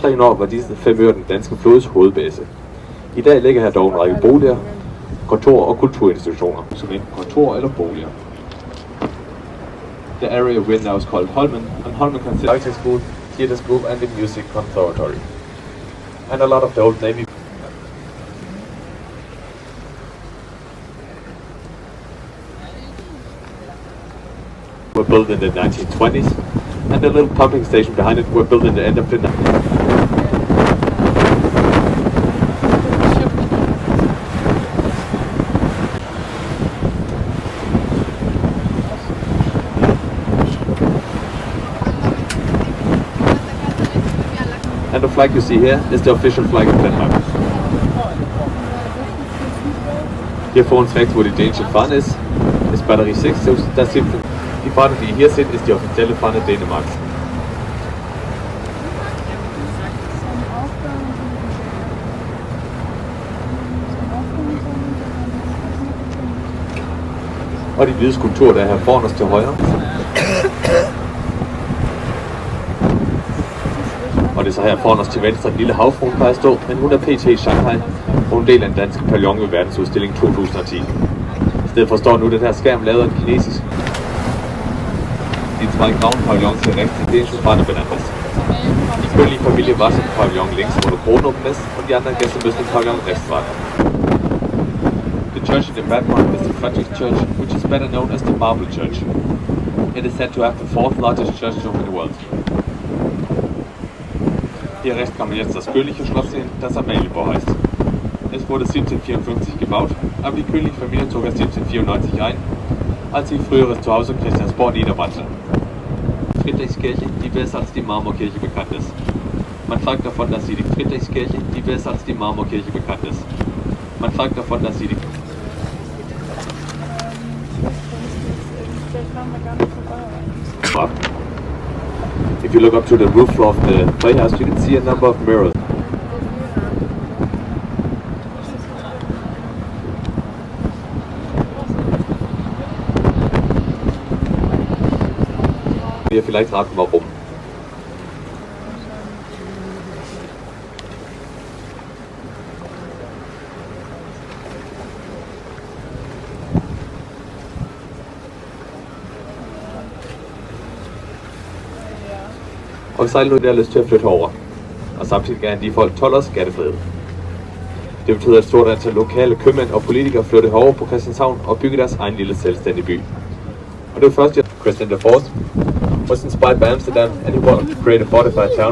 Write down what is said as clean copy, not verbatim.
3 år var disse 5 øer den danske flods hovedbase. I dag ligger her dog en række boliger, kontor og kulturinstitutioner, som enten kontor eller boliger. The area we're now is called Holmen, and Holmen consists of the school, theater school and the music conservatory. And a lot of the old Navy were built in the 1920s, and the little pumping station behind it were built in the end of the 19th. And the flag you see here is the official flag of Denmark. Here for uns fact, wo die dänische Fahne ist Batterie 6, das sind die Fahne, die ihr hier seht, ist die offizielle Fahne Dänemarks. Og de hvide skulpturer, der er her foran os til højre. Og det er så her foran os til venstre en lille havfrue, der stå, men hun er pt. i Shanghai, og en del af den danske pavillon ved verdensudstillingen 2010. I stedet for står nu den her skærm lavet af en kinesisk. De 2 grauen pavillon ser rigtig dänische Fahne benannt. Die königliche Familie war im Pavillon links, wo der Kron oben ist, und die anderen Gäste müssen im Pavillon rechts warten. The church in the background is the Frederick Church, which is better known as the Marble Church. It is said to have the 4th largest church dome in the world. Hier rechts kann man jetzt das königliche Schloss sehen, das Amalienborg heißt. Es wurde 1754 gebaut, aber die königliche Familie zog erst 1794 ein, als sie früheres Zuhause Christiansborg niederbrannte. Friedrichskirche, die besser als die Marmorkirche bekannt ist. Man sagt davon, dass sie die Friedrichskirche, die besser als die Marmorkirche bekannt ist. Man sagt davon, dass sie die If you look up to the roof of the playhouse, you can see a number of mirrors. Ihr vielleicht raten, warum. Og sejler nu der lyst til at flytte over. Og samtidig gerne de folk 12 skattefrihed. Det betyder, at et stort antal lokale købmænd og politikere flyttede herover på Christianshavn og byggede deres egen lille selvstændige by. Og det var først, at Christian IV was inspired by Amsterdam, and he wanted to create a fortified town.